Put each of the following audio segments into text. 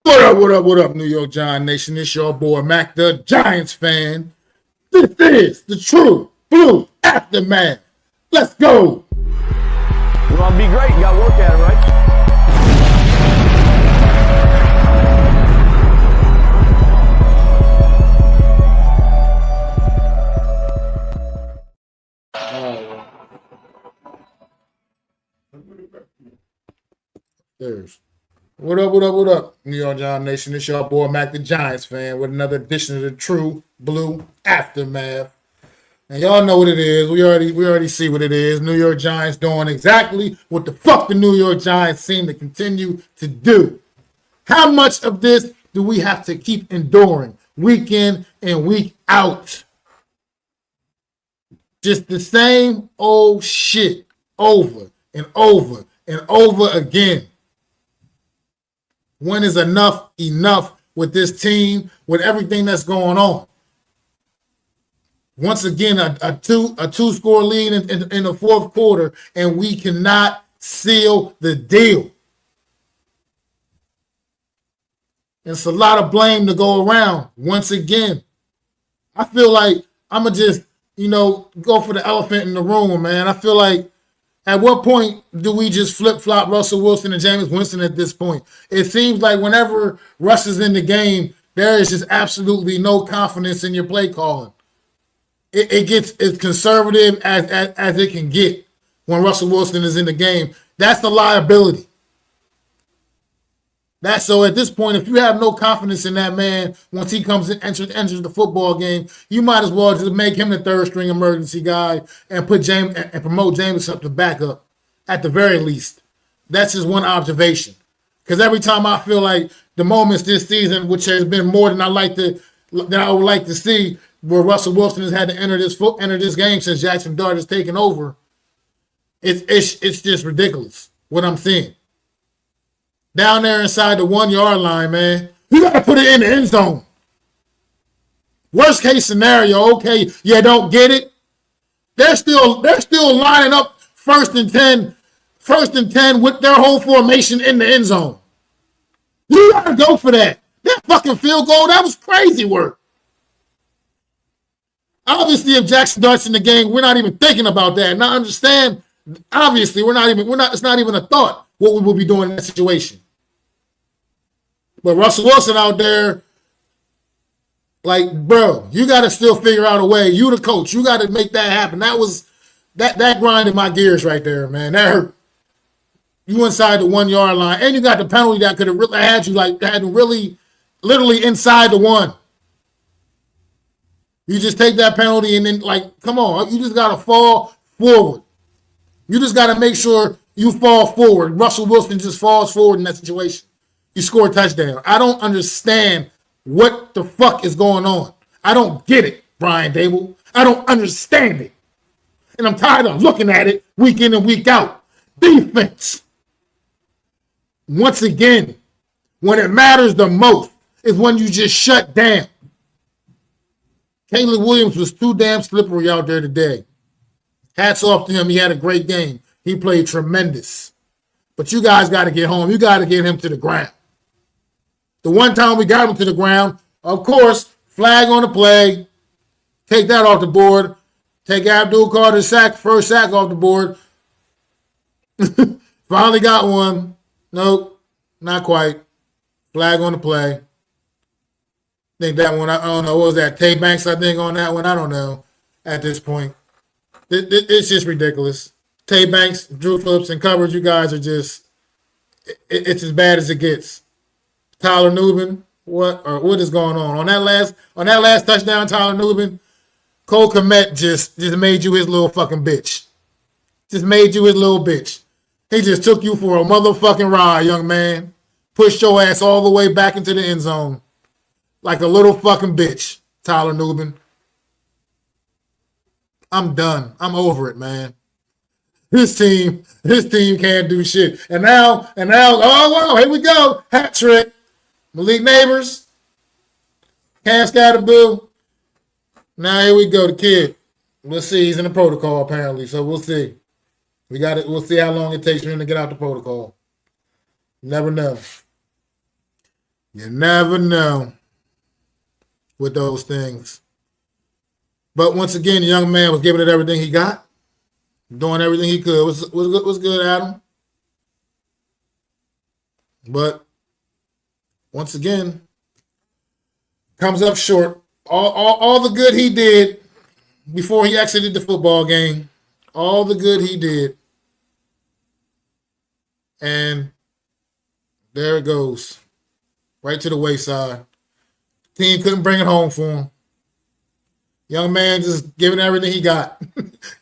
What up, New York Giant Nation? It's your boy, Mac the Giants fan. This is the true blue aftermath. Let's go. You want to be great, you got to work at it, right? There's what up, New York Giant Nation? It's your boy, Mac the Giants fan, with another edition of the true blue aftermath. And y'all know what it is. We already see what it is. New York Giants doing exactly what the fuck the New York Giants seem to continue to do. How much of this do we have to keep enduring week in and week out? Just the same old shit over and over and over again. When is enough with this team, with everything that's going on? Once again, a two-score lead in the fourth quarter, and we cannot seal the deal. It's a lot of blame to go around. Once again, I feel like I'm going to just, go for the elephant in the room, man. I feel like at what point do we just flip-flop Russell Wilson and Jameis Winston at this point? It seems like whenever Russ is in the game, there is just absolutely no confidence in your play calling. It gets as conservative as it can get when Russell Wilson is in the game. That's a liability. So at this point, if you have no confidence in that man, once he comes and enters the football game, you might as well just make him the third string emergency guy and put and promote Jameis up to backup at the very least. That's just one observation. Because every time I feel like the moments this season, which has been more than I would like to see, where Russell Wilson has had to enter this game since Jackson Dart has taken over, it's just ridiculous what I'm seeing. Down there inside the 1 yard line, man, you got to put it in the end zone. Worst case scenario, okay, you don't get it. They're still lining up first and 10 with their whole formation in the end zone. You got to go for that. That fucking field goal, that was crazy work. Obviously, if Jackson Dart's in the game, we're not even thinking about that. And I understand, obviously, it's not even a thought what we will be doing in that situation. But Russell Wilson out there, like, bro, you got to still figure out a way. You the coach. You got to make that happen. That grinded my gears right there, man. That hurt. You inside the 1 yard line, and you got the penalty that could have really had you literally inside the one. You just take that penalty and then, come on. You just got to fall forward. You just got to make sure you fall forward. Russell Wilson just falls forward in that situation. You score a touchdown. I don't understand what the fuck is going on. I don't get it, Brian Dable. I don't understand it. And I'm tired of looking at it week in and week out. Defense. Once again, when it matters the most is when you just shut down. Caleb Williams was too damn slippery out there today. Hats off to him. He had a great game. He played tremendous. But you guys got to get home. You got to get him to the ground. The one time we got him to the ground, of course, flag on the play. Take that off the board. Take Abdul Carter's first sack off the board. Finally got one. Nope, not quite. Flag on the play. I think that one, I don't know, what was that? Tay Banks, I think, on that one. I don't know at this point. It's just ridiculous. Tay Banks, Drew Phillips, and coverage, you guys are just, it's as bad as it gets. Tyler Nubin, what is going on? On that last touchdown, Tyler Nubin, Cole Kmet just made you his little fucking bitch. Just made you his little bitch. He just took you for a motherfucking ride, young man. Pushed your ass all the way back into the end zone. Like a little fucking bitch, Tyler Nubin. I'm done. I'm over it, man. This team can't do shit. And now, oh, wow, here we go. Hat trick. Malik Neighbors. Cam Scatterboo. Now here we go, the kid. We'll see. He's in the protocol, apparently, so we'll see. We'll see how long it takes for him to get out the protocol. Never know. You never know with those things. But once again, the young man was giving it everything he got, doing everything he could. Was good, Adam. But once again, comes up short. All the good he did before he exited the football game, all the good he did. And there it goes. Right to the wayside. Team couldn't bring it home for him. Young man just giving everything he got.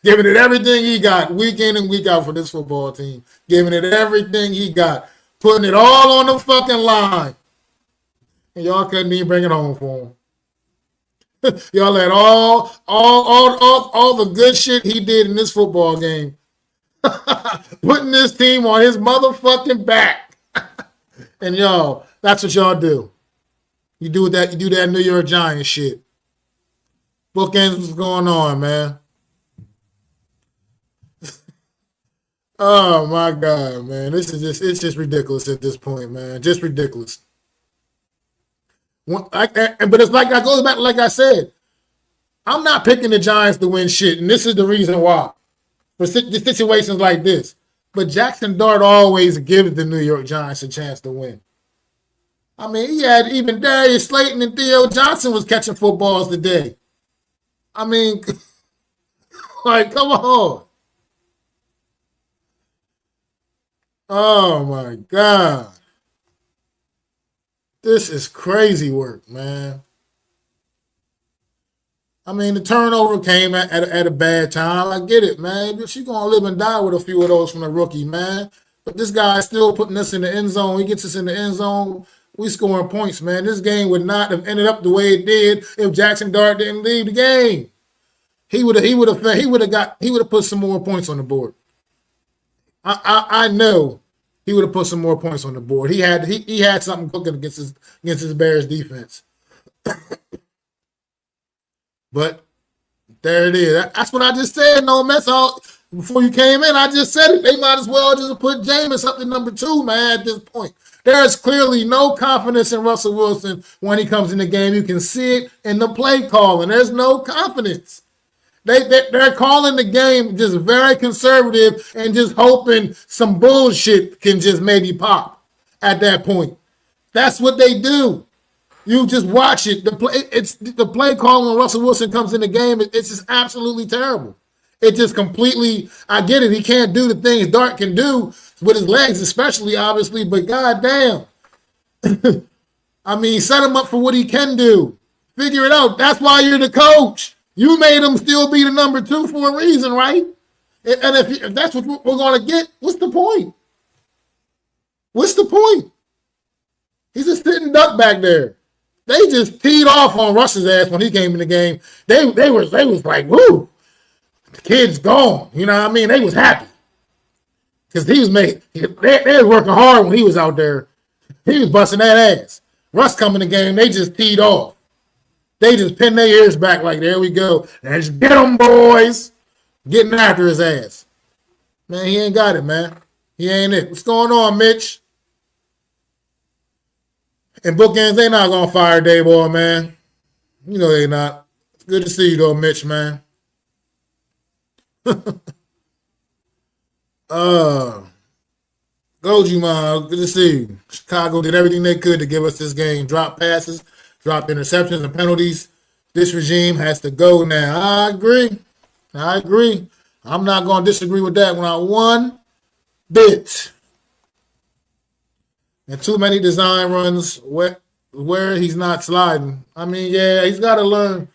Giving it everything he got week in and week out for this football team. Giving it everything he got. Putting it all on the fucking line. And y'all couldn't even bring it home for him. Y'all let all the good shit he did in this football game. Putting this team on his motherfucking back. And y'all, that's what y'all do. You do that New York Giants shit. Bookends, what's going on, man? Oh my God, man. It's just ridiculous at this point, man. Just ridiculous. But it's like I goes back, like I said, I'm not picking the Giants to win shit, and this is the reason why. For situations like this. But Jackson Dart always gives the New York Giants a chance to win. I mean, he had even Darius Slayton and Theo Johnson was catching footballs today. I mean, like, come on. Oh, my God. This is crazy work, man. I mean, the turnover came at a bad time. I get it, man. But she's going to live and die with a few of those from the rookie, man. But this guy's still putting us in the end zone. He gets us in the end zone. We scoring points, man. This game would not have ended up the way it did if Jackson Dart didn't leave the game. He would have put some more points on the board. I know he would have put some more points on the board. He had something cooking against his Bears defense. But there it is. That's what I just said. No mess out before you came in. I just said it. They might as well just put Jameis up to number 2, man, at this point. There is clearly no confidence in Russell Wilson when he comes in the game. You can see it in the play calling. There's no confidence. They're calling the game just very conservative and just hoping some bullshit can just maybe pop at that point. That's what they do. You just watch it. The play call when Russell Wilson comes in the game, it's just absolutely terrible. It just completely, I get it. He can't do the things Dart can do with his legs, especially, obviously, but goddamn. I mean, set him up for what he can do. Figure it out. That's why you're the coach. You made him still be the number 2 for a reason, right? And if that's what we're going to get, what's the point? What's the point? He's a sitting duck back there. They just teed off on Russ's ass when he came in the game. They was like, woo, the kid's gone. You know what I mean? They was happy. Because they was working hard when he was out there. He was busting that ass. Russ come in the game, they just teed off. They just pinned their ears back like, there we go. Let's get them, boys. Getting after his ass. Man, he ain't got it, man. He ain't it. What's going on, Mitch? And bookends, they not going to fire Dayball, man. You know they not. It's good to see you, though, Mitch, man. Goji, man. Good to see you. Chicago did everything they could to give us this game. Drop passes, dropped interceptions and penalties. This regime has to go now. I agree. I'm not going to disagree with that one bit. And too many design runs where he's not sliding. I mean, yeah, he's got to learn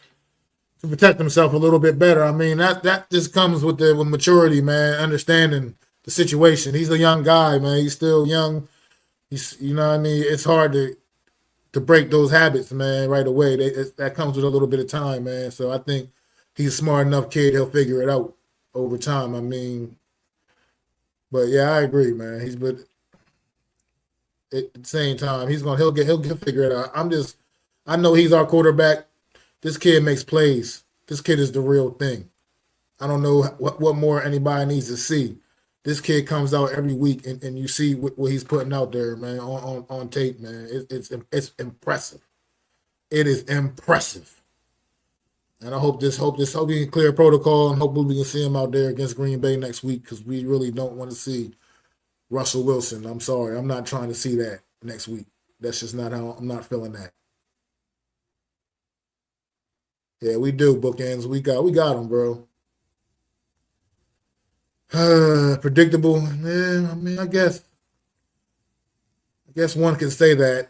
to protect himself a little bit better. I mean, that just comes with maturity, man, understanding the situation. He's a young guy, man. He's still young. You know what I mean? It's hard to break those habits, man, right away. That comes with a little bit of time, man. So I think he's a smart enough kid. He'll figure it out over time. I mean, but yeah, I agree, man. At the same time, he'll figure it out. I know he's our quarterback. This kid makes plays. This kid is the real thing. I don't know what more anybody needs to see. This kid comes out every week, and you see what he's putting out there, man, on tape, man. It's impressive. It is impressive. And I hope we can clear protocol, and hopefully we can see him out there against Green Bay next week, because we really don't want to see Russell Wilson. I'm sorry, I'm not trying to see that next week. That's just not how I'm not feeling that. Yeah, we do bookends. We got him, bro. Predictable. Yeah, I mean, I guess one can say that.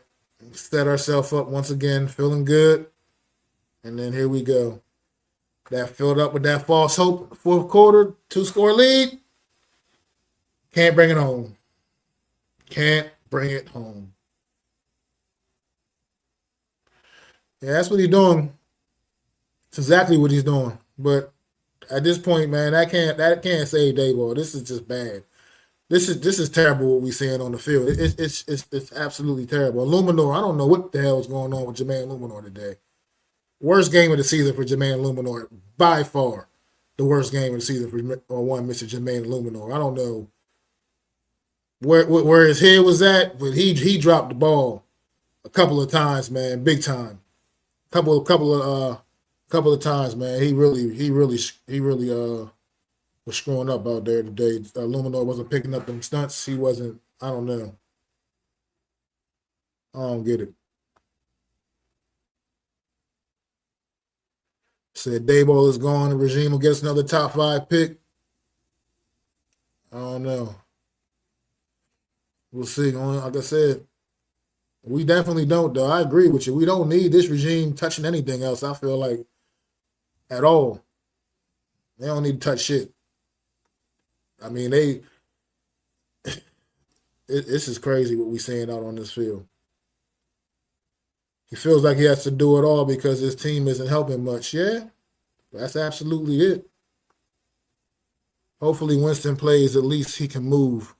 Set ourselves up once again, feeling good, and then here we go. That filled up with that false hope. Fourth quarter, 2-score lead. Can't bring it home. Can't bring it home. Yeah, that's what he's doing. It's exactly what he's doing. But at this point, man, that can't save Dayball. This is just bad. This is terrible what we're seeing on the field. It's absolutely terrible. Luminor, I don't know what the hell is going on with Jermaine Luminor today. Worst game of the season for Jermaine Luminor, by far. The worst game of the season for one Mr. Jermaine Luminor. I don't know where his head was at, but he dropped the ball a couple of times, man, big time. Couple of times, man. He really was screwing up out there today. Luminor wasn't picking up them stunts. He wasn't. I don't know. I don't get it. Said Dayball is gone. The regime will get us another top 5 pick. I don't know. We'll see. Like I said, we definitely don't, though. I agree with you. We don't need this regime touching anything else, I feel like, at all. They don't need to touch shit. I mean, this is crazy what we're seeing out on this field. He feels like he has to do it all because his team isn't helping much. Yeah, that's absolutely it. Hopefully Winston plays, at least he can move.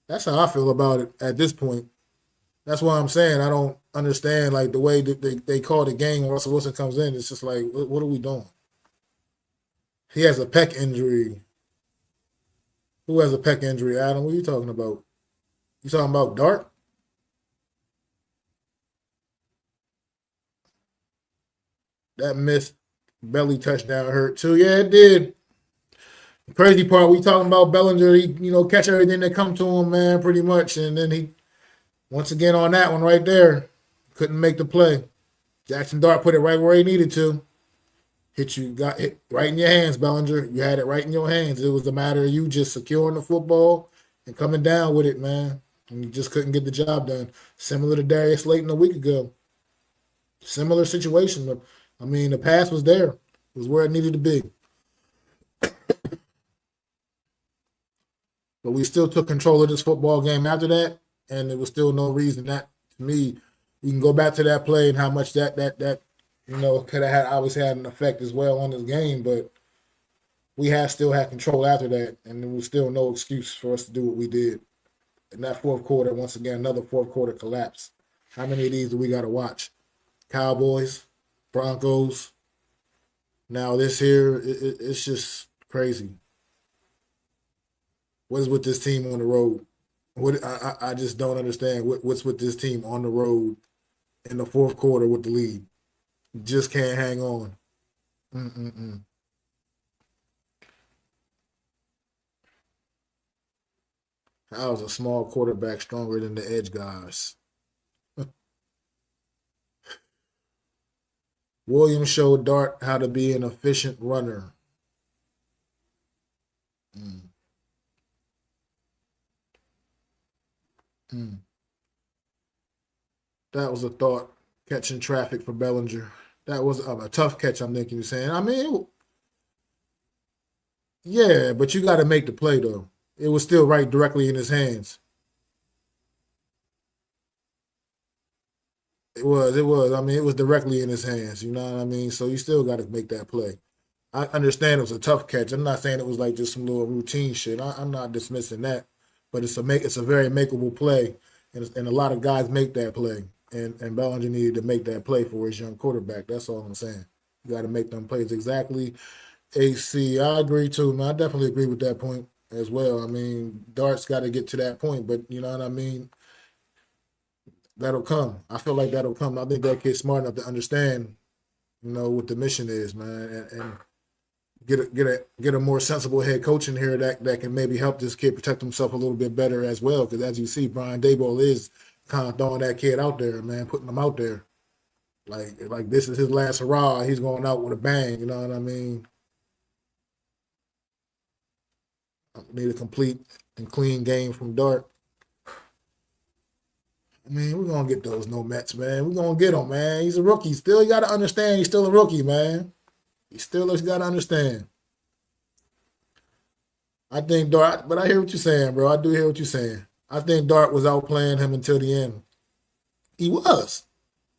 That's how I feel about it at this point. That's why I'm saying I don't understand like the way that they call the game when Russell Wilson comes in. It's just like, what are we doing? He has a pec injury. Who has a pec injury, Adam? What are you talking about? You talking about Dart? That missed belly touchdown hurt too. Yeah, it did. The crazy part, we talking about Bellinger. He, catch everything that come to him, man, pretty much. And then he, once again on that one right there, couldn't make the play. Jackson Dart put it right where he needed to. Got hit right in your hands, Bellinger. You had it right in your hands. It was a matter of you just securing the football and coming down with it, man. And you just couldn't get the job done. Similar to Darius Slayton a week ago. Similar situation. I mean, the pass was there. It was where it needed to be. But we still took control of this football game after that, and there was still no reason that, to me, we can go back to that play and how much that could have obviously had an effect as well on this game, but we still had control after that, and there was still no excuse for us to do what we did. In that fourth quarter, once again, another fourth quarter collapse. How many of these do we got to watch? Cowboys, Broncos. Now this here, it's just crazy. What is with this team on the road? What I just don't understand what's with this team on the road in the fourth quarter with the lead. Just can't hang on. Mm-mm-mm. How is a small quarterback stronger than the edge guys? Williams showed Dart how to be an efficient runner. Mm. Mm. That was a thought, catching traffic for Bellinger. That was a tough catch, I'm thinking you're saying. I mean, yeah, but you got to make the play, though. It was still right directly in his hands. It was. I mean, it was directly in his hands, you know what I mean? So you still got to make that play. I understand it was a tough catch. I'm not saying it was like just some little routine shit. I'm not dismissing that. But it's a very makeable play, and a lot of guys make that play. And Bellinger needed to make that play for his young quarterback. That's all I'm saying. You got to make them plays exactly. AC, I agree too, man. I definitely agree with that point. as well. I mean, Dart's got to get to that point, but you know what I mean. That'll come. I feel like that'll come. I think that kid's smart enough to understand, what the mission is, man, and get a more sensible head coach in here that can maybe help this kid protect himself a little bit better as well. Because as you see, Brian Daboll is kind of throwing that kid out there, man, putting him out there. Like this is his last hurrah. He's going out with a bang. You know what I mean? I need a complete and clean game from Dart. I mean, we're gonna get those no Mets, man. We're gonna get him, man. He's a rookie. Still, you gotta understand he's still a rookie, man. He still has gotta understand. I think Dart, but I hear what you're saying, bro. I do hear what you're saying. I think Dart was outplaying him until the end. He was.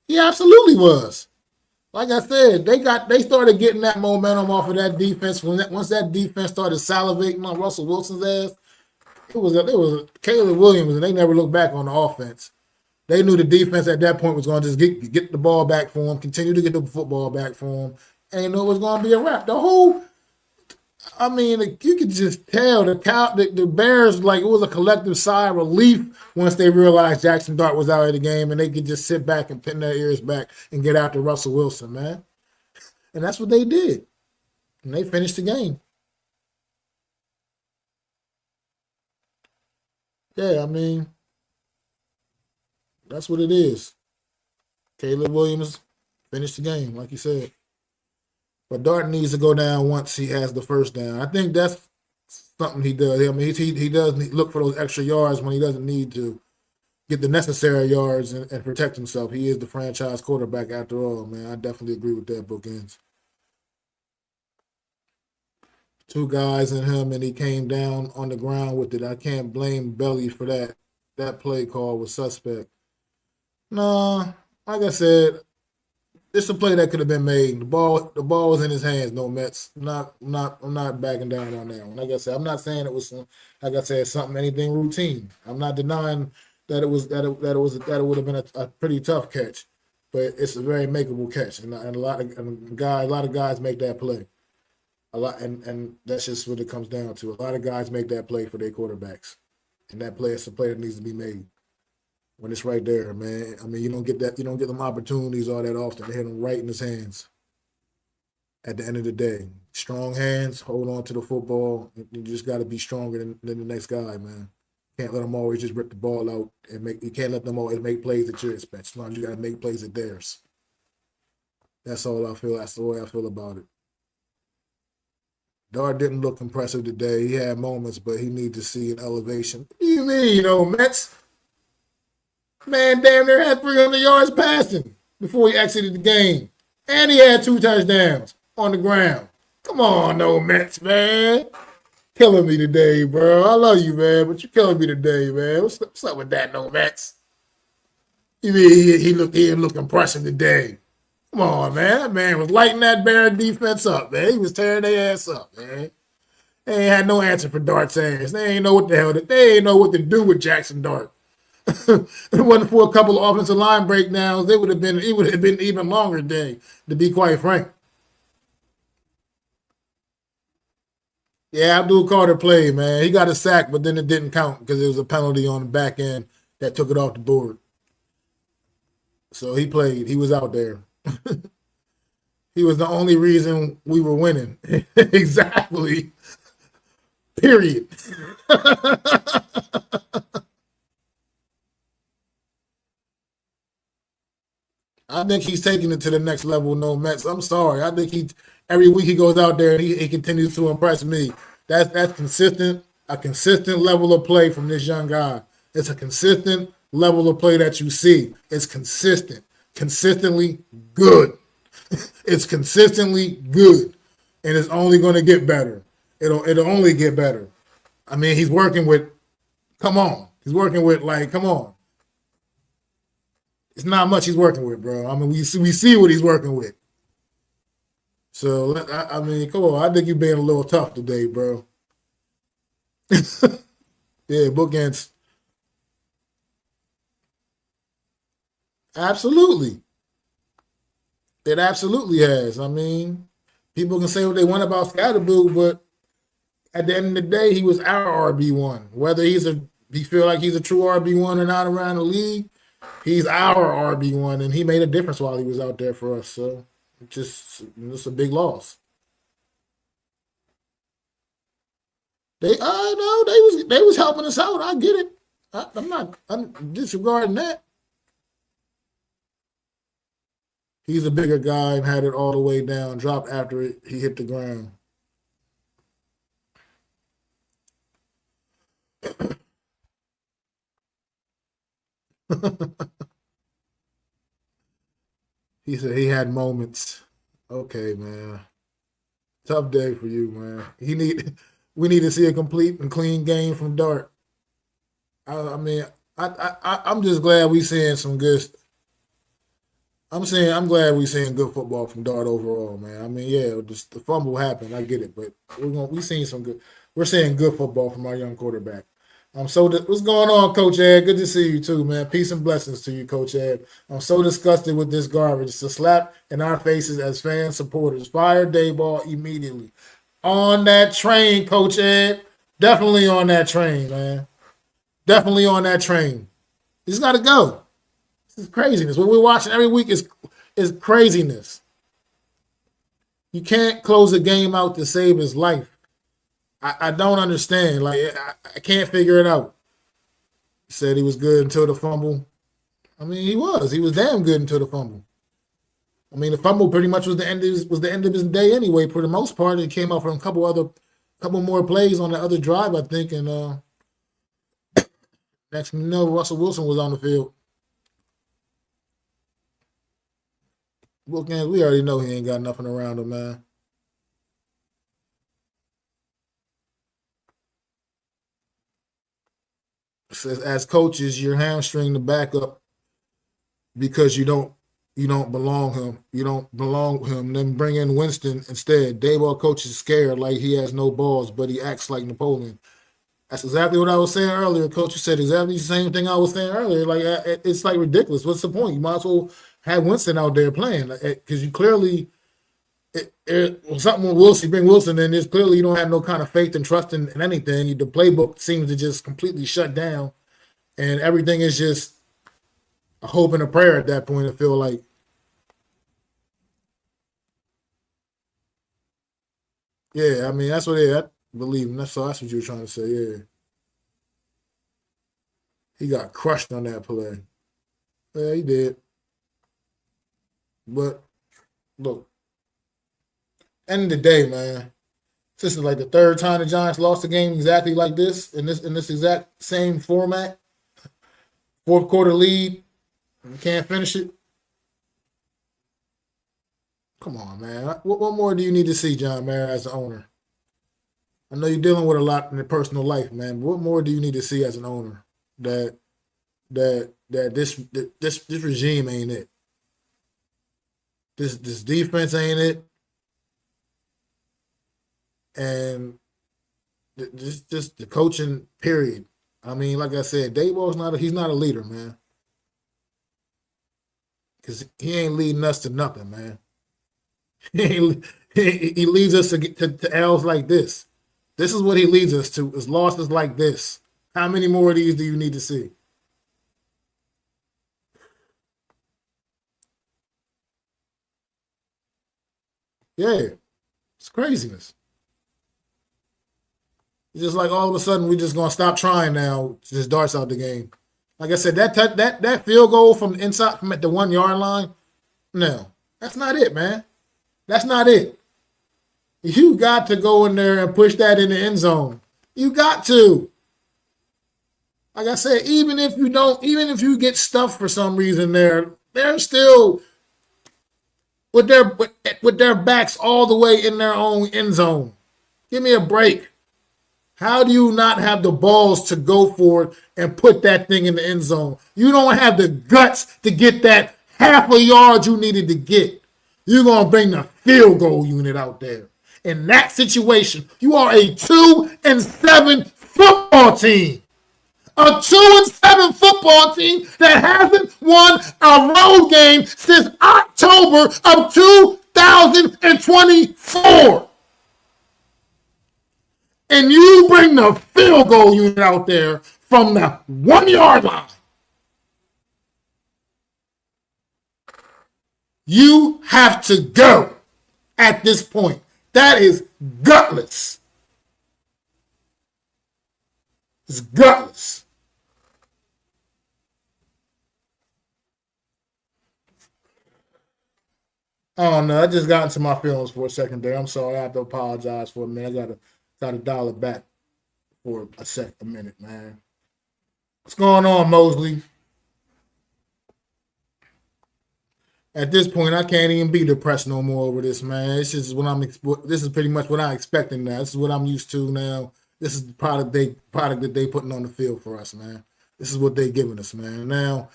He absolutely was. Like I said, they started getting that momentum off of that defense once that defense started salivating on Russell Wilson's ass. It was Caleb Williams, and they never looked back on the offense. They knew the defense at that point was going to just get the ball back for him, continue to get the football back for him, and it was going to be a wrap. I mean, you could just tell the Bears, like, it was a collective sigh of relief once they realized Jackson Dart was out of the game, and they could just sit back and pin their ears back and get after Russell Wilson, man. And that's what they did. And they finished the game. Yeah, I mean, that's what it is. Caleb Williams finished the game, like you said. But Dart needs to go down once he has the first down. I think that's something he does. I mean, he does look for those extra yards when he doesn't need to get the necessary yards and protect himself. He is the franchise quarterback after all, man. I definitely agree with that, Bookends. Two guys in him, and he came down on the ground with it. I can't blame Belly for that. That play call was suspect. Nah, like I said, it's a play that could have been made. The ball was in his hands. No Mets. I'm not backing down on that one. Like I said, I'm not saying it was, like I said, anything routine. I'm not denying that it would have been a pretty tough catch, but it's a very makeable catch, and a lot of guys make that play. A lot, and that's just what it comes down to. A lot of guys make that play for their quarterbacks, and that play is a play that needs to be made. When it's right there, man. I mean, you don't get them opportunities all that often. They hit them right in his hands. At the end of the day, strong hands, hold on to the football. You just got to be stronger than the next guy, man. Can't let them always just rip the ball out and make. You can't let them always make plays at your expense. Sometimes you got to make plays at theirs. That's all I feel. That's the way I feel about it. Dart didn't look impressive today. He had moments, but he needs to see an elevation. What do you mean, Mets? Man, damn near had 300 yards passing before he exited the game. And he had 2 touchdowns on the ground. Come on, no Mets, man. Killing me today, bro. I love you, man, but you're killing me today, man. What's up with that, no Mets? You mean he looked impressive today. Come on, man. That man was lighting that Bear defense up, man. He was tearing their ass up, man. They ain't had no answer for Dart's ass. They ain't know what the hell. They ain't know what to do with Jackson Dart. If it wasn't for a couple of offensive line breakdowns, it would have been even longer day, to be quite frank. Yeah, Abdul Carter played, man. He got a sack, but then it didn't count because it was a penalty on the back end that took it off the board. So he played. He was out there. He was the only reason we were winning. Exactly. Period. I think he's taking it to the next level, no Mets. I'm sorry. I think every week he goes out there and he continues to impress me. That's consistent, a consistent level of play from this young guy. It's a consistent level of play that you see. It's consistent, consistently good. It's consistently good, and it's only going to get better. It'll only get better. I mean, he's working with. Come on, he's working with come on. It's not much he's working with, bro. I mean, we see what he's working with. So, I mean, come on. I think you're being a little tough today, bro. Yeah, Bookends. Absolutely. It absolutely has. I mean, people can say what they want about Scatterboo, but At the end of the day, he was our RB1. Whether he feel like he's a true RB1 or not around the league, he's our RB1, and he made a difference while he was out there for us. So it's a big loss. They was helping us out. I get it. I'm disregarding that. He's a bigger guy and had it all the way down, dropped after he hit the ground. He said he had moments. Okay, man. Tough day for you, man. We need to see a complete and clean game from Dart. I'm just glad we seeing some good. I'm glad we seeing good football from Dart overall, man. I mean, yeah, just the fumble happened. I get it, but we seeing some good. We're seeing good football from our young quarterback. What's going on, Coach Ed? Good to see you too, man. Peace and blessings to you, Coach Ed. I'm so disgusted with this garbage. It's a slap in our faces as fan supporters. Fire Dayball immediately. On that train, Coach Ed. Definitely on that train, man. Definitely on that train. He's got to go. This is craziness. What we're watching every week is craziness. You can't close a game out to save his life. I don't understand. Like, I can't figure it out. He said he was good until the fumble. I mean, he was. He was damn good until the fumble. I mean, the fumble pretty much was the end of his day anyway. For the most part, it came out from a couple more plays on the other drive, I think. And next thing you know, Russell Wilson was on the field. Wilkins, we already know he ain't got nothing around him, man. Says as coaches, you're hamstring the backup because you don't belong him. You don't belong him. Then bring in Winston instead. Dayball coach is scared like he has no balls, but he acts like Napoleon. That's exactly what I was saying earlier. Coach said exactly the same thing I was saying earlier. Like, it's like ridiculous. What's the point? You might as well have Winston out there playing because you clearly something with Wilson. Bring Wilson in. There's clearly you don't have no kind of faith and trust in anything. The playbook seems to just completely shut down, and everything is just a hope and a prayer at that point. I feel like. Yeah, I mean that's what I believe. That's what you were trying to say. Yeah, he got crushed on that play. Yeah, he did. But look, end of the day, man. This is like the third time the Giants lost a game exactly like this in this exact same format. Fourth quarter lead, you can't finish it. Come on, man. What more do you need to see, John Mayer, as an owner? I know you're dealing with a lot in your personal life, man. But what more do you need to see as an owner that this regime ain't it? This defense ain't it, and just the coaching period. I mean, like I said, Dayball's he's not a leader, man, because he ain't leading us to nothing, man. He leads us to L's like this. This is what he leads us to, is losses like this. How many more of these do you need to see? Yeah, it's craziness. It's just like all of a sudden we're just gonna stop trying now. Just darts out the game. Like I said, that field goal from inside from at the 1 yard line. No, that's not it, man. That's not it. You got to go in there and push that in the end zone. You got to. Like I said, even if you get stuffed for some reason, they're still with their backs all the way in their own end zone. Give me a break. How do you not have the balls to go for it and put that thing in the end zone? You don't have the guts to get that half a yard you needed to get. You're going to bring the field goal unit out there. In that situation, you are a 2-7 football team. A 2-7 football team that hasn't won a road game since October of 2024. and you bring the field goal unit out there from the 1 yard line, you have to go at this point. That is gutless. It's gutless. I don't know. I just got into my feelings for a second there. I'm sorry. I have to apologize for a minute. I gotta dial it back for a minute, man. What's going on, Mosley? At this point, I can't even be depressed no more over this, man. This is pretty much what I'm expecting now. This is what I'm used to now. This is the product that they putting on the field for us, man. This is what they giving us, man. Now,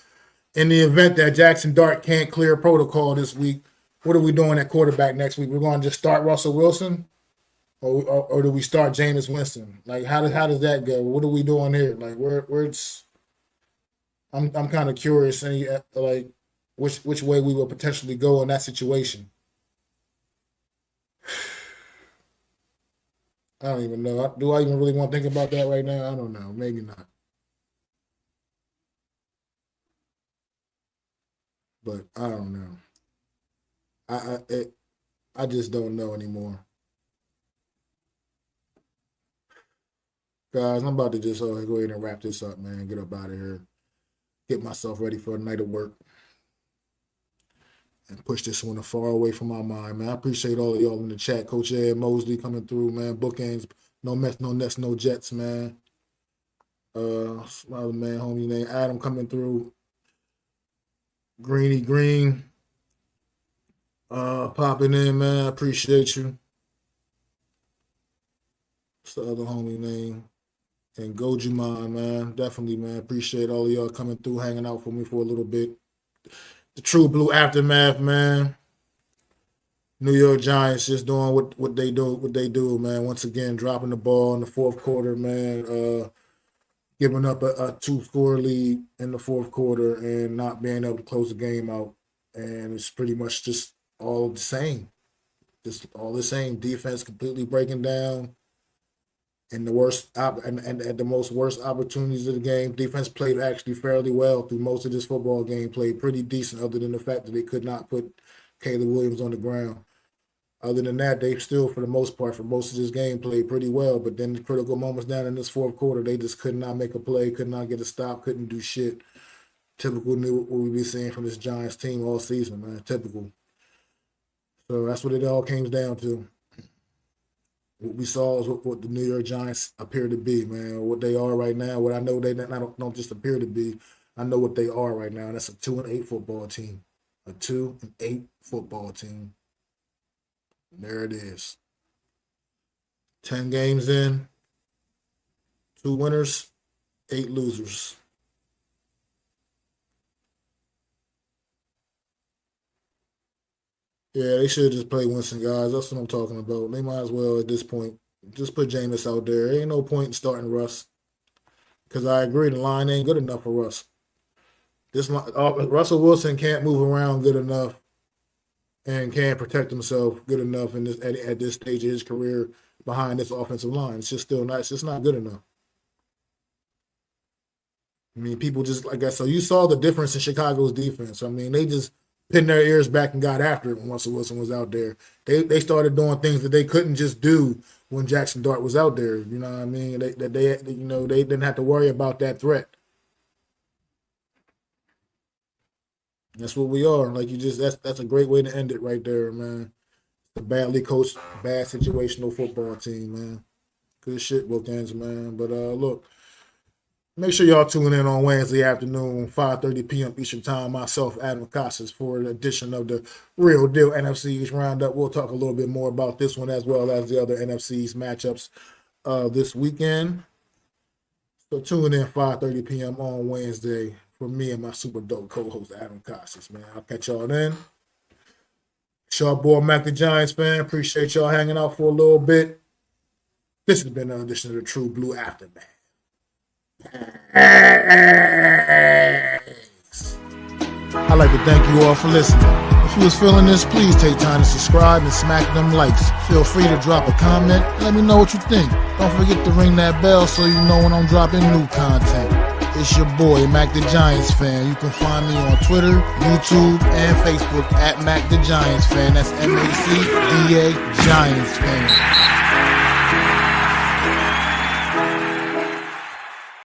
in the event that Jackson Dart can't clear protocol this week, what are we doing at quarterback next week? We're going to just start Russell Wilson, or do we start Jameis Winston? Like, how does that go? What are we doing here? Like, I'm kind of curious, like, which way we will potentially go in that situation. I don't even know. Do I even really want to think about that right now? I don't know. Maybe not. But I don't know. I just don't know anymore. Guys, I'm about to just go ahead and wrap this up, man. Get up out of here. Get myself ready for a night of work. And push this one far away from my mind, man. I appreciate all of y'all in the chat. Coach Ed Mosley coming through, man. Bookends, no Mets, no Nets, no Jets, man. My other man, homie named Adam coming through. Greeny Green. Popping in, man. I appreciate you. What's the other homie name? And Gojuman, man. Definitely, man. Appreciate all of y'all coming through, hanging out for me for a little bit. The True Blue Aftermath, man. New York Giants just doing what they do, man. Once again, dropping the ball in the fourth quarter, man. Giving up a 2-score lead in the fourth quarter and not being able to close the game out. And it's pretty much just all the same. Just all the same. Defense completely breaking down. And the worst and at the most worst opportunities of the game, defense played actually fairly well through most of this football game. Played pretty decent, other than the fact that they could not put Caleb Williams on the ground. Other than that, they still, for the most part, for most of this game, played pretty well. But then the critical moments down in this fourth quarter, they just could not make a play, could not get a stop, couldn't do shit. Typical what we be seeing from this Giants team all season, man. Typical. So that's what it all came down to. What we saw is what the New York Giants appear to be, man. What they are right now. What I know they don't just appear to be. I know what they are right now. And that's a 2-8 football team. A 2-8 football team. And there it is. 10 games in. 2 winners. 8 losers. Yeah, they should just play Winston, guys. That's what I'm talking about. They might as well, at this point, just put Jameis out there. Ain't no point in starting Russ. Because I agree, the line ain't good enough for Russ. Russell Wilson can't move around good enough and can't protect himself good enough at this stage of his career behind this offensive line. It's just not good enough. I mean, people just, like I said, you saw the difference in Chicago's defense. I mean, they just pinned their ears back and got after it when Russell Wilson was out there. They started doing things that they couldn't just do when Jackson Dart was out there. You know what I mean? They didn't have to worry about that threat. That's what we are. Like that's a great way to end it right there, man. The badly coached, bad situational football team, man. Good shit, bookends, man. But look. Make sure y'all tune in on Wednesday afternoon, 5:30 p.m. Eastern Time. Myself, Adam Casas, for an edition of the Real Deal NFC East Roundup. We'll talk a little bit more about this one as well as the other NFC East matchups this weekend. So tune in 5:30 p.m. on Wednesday for me and my super dope co-host, Adam Casas, man. I'll catch y'all then. It's your boy, MacDaGiantsFan. Appreciate y'all hanging out for a little bit. This has been an edition of the True Blue Aftermath. I'd like to thank you all for listening. If you was feeling this, please take time to subscribe and smack them likes. Feel free to drop a comment. Let me know what you think. Don't forget to ring that bell so you know when I'm dropping new content. It's your boy, Mac the Giants Fan. You can find me on Twitter, YouTube, and Facebook at Mac the Giants Fan. That's MacDa Giants Fan.